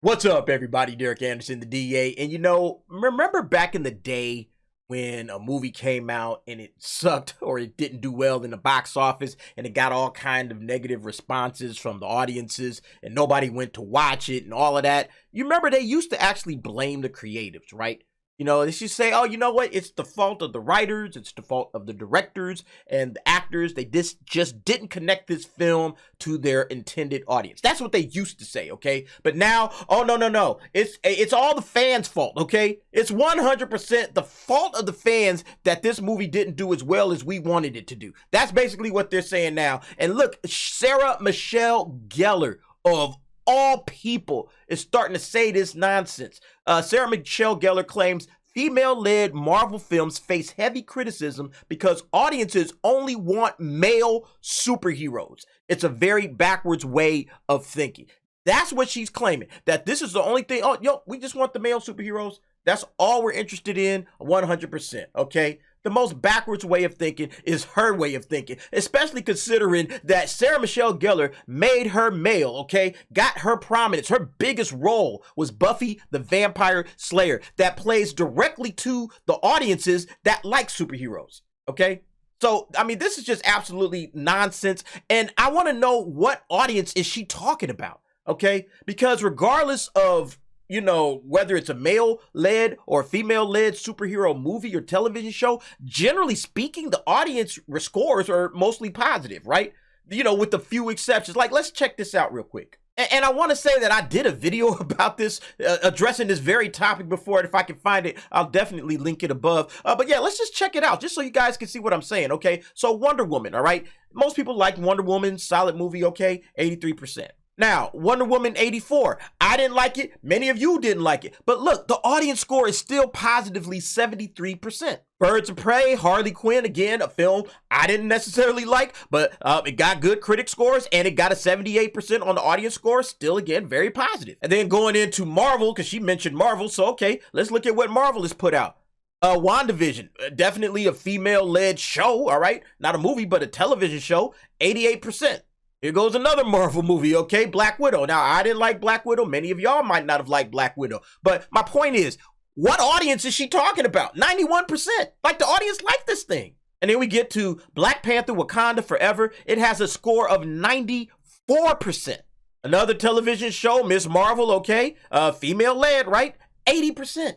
What's up, everybody? Derek Anderson, the DA. And remember back in the day when a movie came out and it sucked or it didn't do well in the box office and it got all kind of negative responses from the audiences and nobody went to watch it and all of that? You remember they used to actually blame the creatives, right? They should say, oh, you know what? It's the fault of the writers. It's the fault of the directors and the actors. They just didn't connect this film to their intended audience. That's what they used to say, okay? But now, oh, no. It's all the fans' fault, okay? It's 100% the fault of the fans that this movie didn't do as well as we wanted it to do. That's basically what they're saying now. And look, Sarah Michelle Gellar of all people is starting to say this nonsense. Sarah Michelle Gellar claims female-led Marvel films face heavy criticism because audiences only want male superheroes. It's a very backwards way of thinking. That's what she's claiming, that this is the only thing. Oh, we just want the male superheroes. That's all we're interested in, 100%, okay? The most backwards way of thinking is her way of thinking, especially considering that Sarah Michelle Gellar made her male, okay? Got her prominence. Her biggest role was Buffy the Vampire Slayer that plays directly to the audiences that like superheroes, okay? So, this is just absolutely nonsense. And I want to know, what audience is she talking about, okay? Because regardless of whether it's a male-led or female-led superhero movie or television show, generally speaking, the audience scores are mostly positive, right? With a few exceptions. Like, let's check this out real quick. And I want to say that I did a video about this, addressing this very topic before. And if I can find it, I'll definitely link it above. But yeah, let's just check it out, just so you guys can see what I'm saying, okay? So Wonder Woman, all right? Most people like Wonder Woman, solid movie, okay? 83%. Now, Wonder Woman 84, I didn't like it. Many of you didn't like it. But look, the audience score is still positively 73%. Birds of Prey, Harley Quinn, again, a film I didn't necessarily like, but it got good critic scores and it got a 78% on the audience score. Still, again, very positive. And then going into Marvel, because she mentioned Marvel, so okay, let's look at what Marvel has put out. WandaVision, definitely a female-led show, all right? Not a movie, but a television show, 88%. Here goes another Marvel movie, okay? Black Widow. Now, I didn't like Black Widow. Many of y'all might not have liked Black Widow. But my point is, what audience is she talking about? 91%. Like, the audience liked this thing. And then we get to Black Panther Wakanda Forever. It has a score of 94%. Another television show, Miss Marvel, okay? Female-led, right? 80%.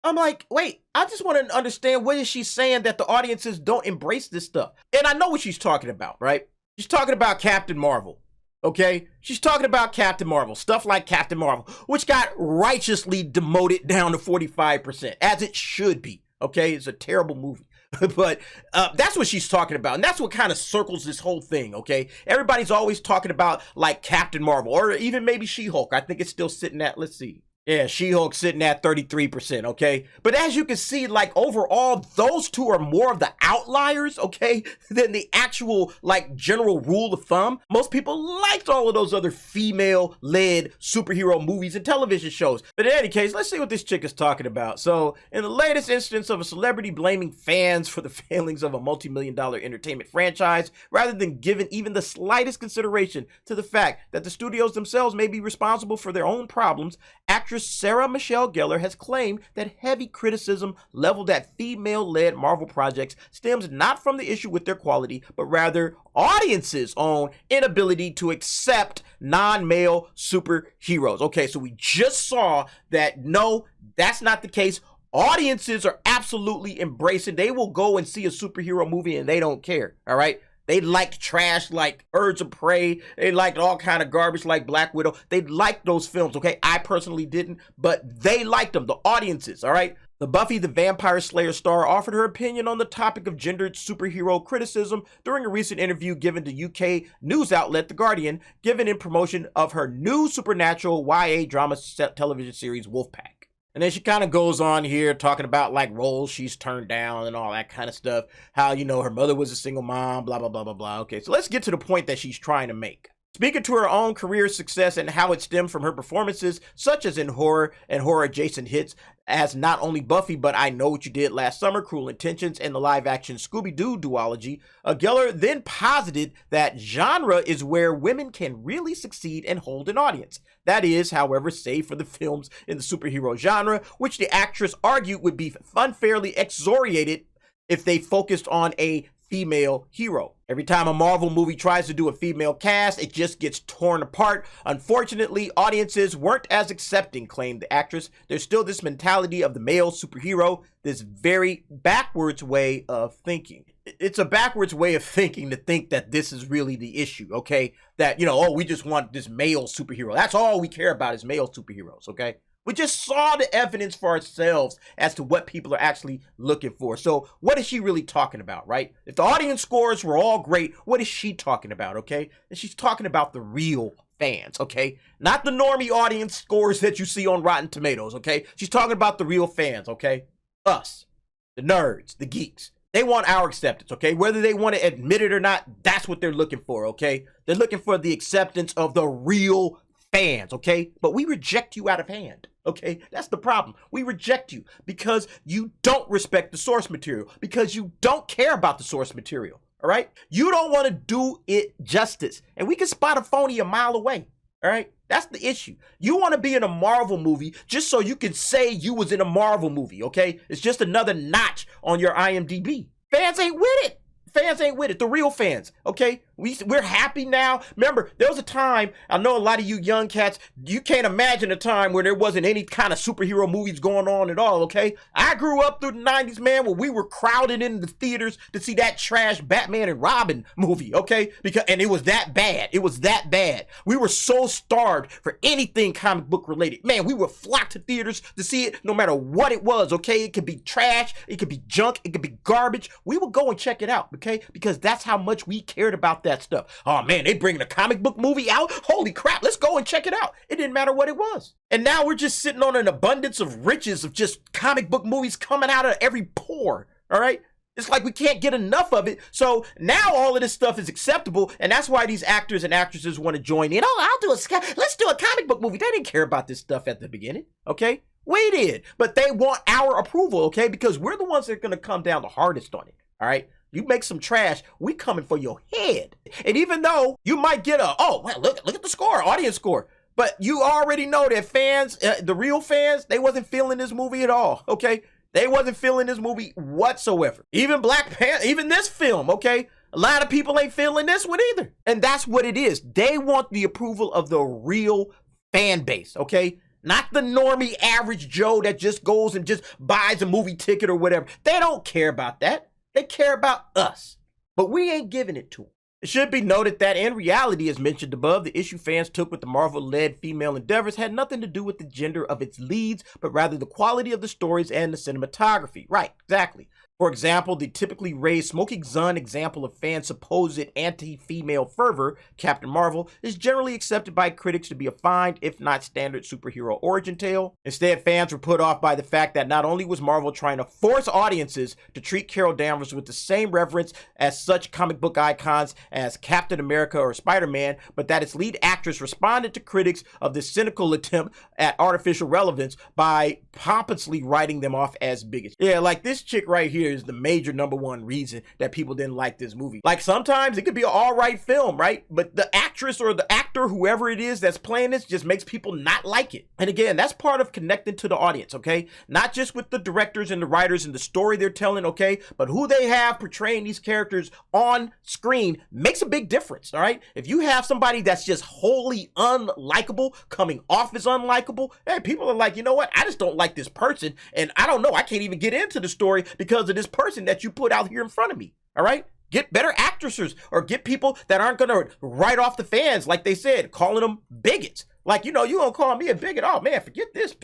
I'm like, wait, I just want to understand, what is she saying that the audiences don't embrace this stuff? And I know what she's talking about, right? She's talking about Captain Marvel, okay? She's talking about Captain Marvel, stuff like Captain Marvel, which got righteously demoted down to 45%, as it should be, okay? It's a terrible movie. But that's what she's talking about, and that's what kind of circles this whole thing, okay? Everybody's always talking about, like, Captain Marvel, or even maybe She-Hulk. I think it's still sitting at, let's see. Yeah, She-Hulk sitting at 33%, okay? But as you can see, like, overall, those two are more of the outliers, okay, than the actual, like, general rule of thumb. Most people liked all of those other female-led superhero movies and television shows. But in any case, let's see what this chick is talking about. So, in the latest instance of a celebrity blaming fans for the failings of a multi-million-dollar entertainment franchise, rather than giving even the slightest consideration to the fact that the studios themselves may be responsible for their own problems, actress Sarah Michelle Gellar has claimed that heavy criticism leveled at female-led Marvel projects stems not from the issue with their quality, but rather audiences' own inability to accept non-male superheroes. Okay, so we just saw that no, that's not the case. Audiences are absolutely embracing. They will go and see a superhero movie and they don't care, all right? They liked trash like Birds of Prey. They liked all kind of garbage like Black Widow. They liked those films, okay? I personally didn't, but they liked them, the audiences, all right? The Buffy the Vampire Slayer star offered her opinion on the topic of gendered superhero criticism during a recent interview given to UK news outlet The Guardian, given in promotion of her new supernatural YA drama television series Wolfpack. And then she kind of goes on here talking about, like, roles she's turned down and all that kind of stuff. How, her mother was a single mom, blah, blah, blah, blah, blah. Okay, so let's get to the point that she's trying to make. Speaking to her own career success and how it stemmed from her performances, such as in horror and horror-adjacent hits as not only Buffy, but I Know What You Did Last Summer, Cruel Intentions, and the live-action Scooby-Doo duology, Gellar then posited that genre is where women can really succeed and hold an audience. That is, however, save for the films in the superhero genre, which the actress argued would be unfairly excoriated if they focused on a female hero. Every time a Marvel movie tries to do a female cast, it just gets torn apart. Unfortunately, audiences weren't as accepting, claimed the actress. There's still this mentality of the male superhero, this very backwards way of thinking. It's a backwards way of thinking to think that this is really the issue, okay? That, oh, we just want this male superhero. That's all we care about is male superheroes, okay? We just saw the evidence for ourselves as to what people are actually looking for. So what is she really talking about, right? If the audience scores were all great, what is she talking about, okay? And she's talking about the real fans, okay? Not the normie audience scores that you see on Rotten Tomatoes, okay? She's talking about the real fans, okay? Us, the nerds, the geeks. They want our acceptance, okay? Whether they want to admit it or not, that's what they're looking for, okay? They're looking for the acceptance of the real fans, okay? But we reject you out of hand, okay? That's the problem. We reject you because you don't respect the source material, because you don't care about the source material, all right? You don't want to do it justice, and we can spot a phony a mile away, all right? That's the issue. You want to be in a Marvel movie just so you can say you was in a Marvel movie, okay? It's just another notch on your IMDb. Fans ain't with it. Fans ain't with it. The real fans, okay? We're happy now. Remember, there was a time, I know a lot of you young cats, you can't imagine a time where there wasn't any kind of superhero movies going on at all, okay? I grew up through the 90s, man, where we were crowded in the theaters to see that trash Batman and Robin movie, okay? And it was that bad. It was that bad. We were so starved for anything comic book related. Man, we would flock to theaters to see it no matter what it was, okay? It could be trash. It could be junk. It could be garbage. We would go and check it out, okay? Because that's how much we cared about that stuff. Oh man, they bringing a comic book movie out? Holy crap, let's go and check it out. It didn't matter what it was. And now we're just sitting on an abundance of riches of just comic book movies coming out of every pore, all right? It's like we can't get enough of it. So now all of this stuff is acceptable, and that's why these actors and actresses want to join in. Let's do a comic book movie. They didn't care about this stuff at the beginning, okay? We did, but they want our approval, okay? Because we're the ones that are going to come down the hardest on it, all right? You make some trash, we coming for your head. And even though you might get look at the score, audience score. But you already know that fans, the real fans, they wasn't feeling this movie at all, okay? They wasn't feeling this movie whatsoever. Even Black Panther, even this film, okay? A lot of people ain't feeling this one either. And that's what it is. They want the approval of the real fan base, okay? Not the normie average Joe that just goes and just buys a movie ticket or whatever. They don't care about that. They care about us, but we ain't giving it to them. It should be noted that in reality, as mentioned above, the issue fans took with the Marvel-led female endeavors had nothing to do with the gender of its leads, but rather the quality of the stories and the cinematography. Right, exactly. For example, the typically raised smoking gun example of fans' supposed anti-female fervor, Captain Marvel, is generally accepted by critics to be a fine, if not standard, superhero origin tale. Instead, fans were put off by the fact that not only was Marvel trying to force audiences to treat Carol Danvers with the same reverence as such comic book icons as Captain America or Spider-Man, but that its lead actress responded to critics of this cynical attempt at artificial relevance by pompously writing them off as bigots. Yeah, like this chick right here is the major number one reason that people didn't like this movie. Like sometimes it could be an all right film, right? But the actress or the actor, whoever it is that's playing this, just makes people not like it. And again, that's part of connecting to the audience, okay? Not just with the directors and the writers and the story they're telling, okay? But who they have portraying these characters on screen makes a big difference, all right? If you have somebody that's just wholly unlikable, coming off as unlikable, hey, people are like, you know what? I just don't like this person. And I don't know, I can't even get into the story because of this person that you put out here in front of me, all right? Get better actresses or get people that aren't going to write off the fans, like they said, calling them bigots. Like, you going to call me a bigot? Oh, man, forget this.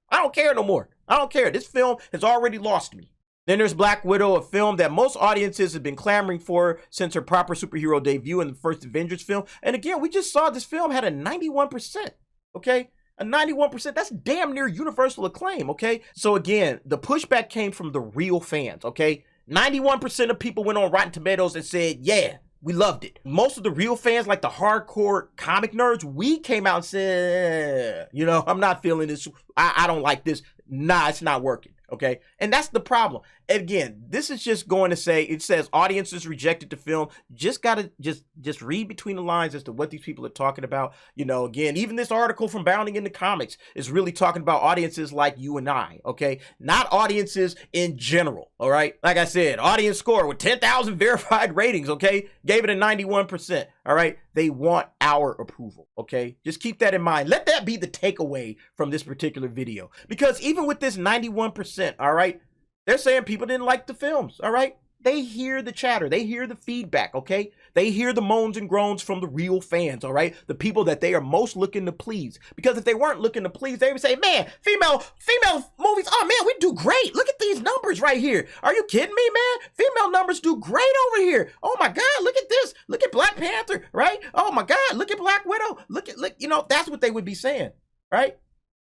I don't care no more. I don't care. This film has already lost me. Then there's Black Widow, a film that most audiences have been clamoring for since her proper superhero debut in the first Avengers film. And again, we just saw this film had a 91%, okay? A 91%, that's damn near universal acclaim, okay? So again, the pushback came from the real fans, okay? 91% of people went on Rotten Tomatoes and said, yeah, We loved it. Most of the real fans, like the hardcore comic nerds, we came out and said, you know, I'm not feeling this. I don't like this. Nah, it's not working. Okay. And that's the problem. And again, this is just going to say, it says audiences rejected the film. Just got to just read between the lines as to what these people are talking about. You know, again, even this article from Bounding into Comics is really talking about audiences like you and I. Okay. Not audiences in general. All right. Like I said, audience score with 10,000 verified ratings. Okay. Gave it a 91%. All right. They want our approval. Okay. Just keep that in mind. Let that be the takeaway from this particular video, because even with this 91%, all right, they're saying people didn't like the films, all right? They hear the chatter. They hear the feedback, okay? They hear the moans and groans from the real fans, all right? The people that they are most looking to please. Because if they weren't looking to please, they would say, man, female movies, oh, man, we do great. Look at these numbers right here. Are you kidding me, man? Female numbers do great over here. Oh, my God, look at this. Look at Black Panther, right? Oh, my God, look at Black Widow. Look, you know, that's what they would be saying, right?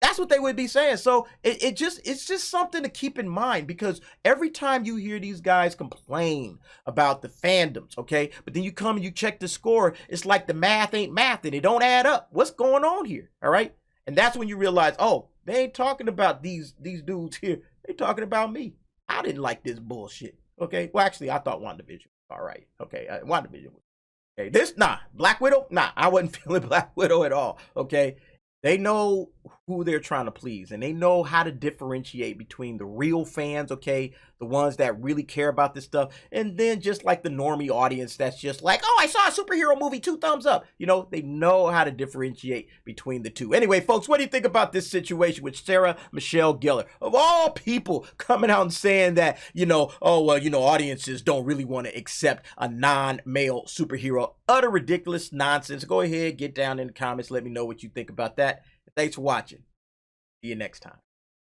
That's what they would be saying. So it's just something to keep in mind, because every time you hear these guys complain about the fandoms, okay, but then you come and you check the score, it's like the math ain't math and it don't add up. What's going on here? All right. And that's when you realize, oh, they ain't talking about these dudes here. They talking about me. I didn't like this bullshit. Okay. Well, actually, I thought WandaVision was all right. Okay. WandaVision was okay. Black Widow. I wasn't feeling Black Widow at all. Okay. They know who they're trying to please, and they know how to differentiate between the real fans, okay, the ones that really care about this stuff, and then just like the normie audience that's just like, oh, I saw a superhero movie, 2 thumbs up. You know, they know how to differentiate between the two. Anyway, folks, what do you think about this situation with Sarah Michelle Gellar? Of all people coming out and saying that, you know, oh, well, you know, audiences don't really want to accept a non-male superhero. Utter ridiculous nonsense. Go ahead, get down in the comments. Let me know what you think about that. Thanks for watching. See you next time.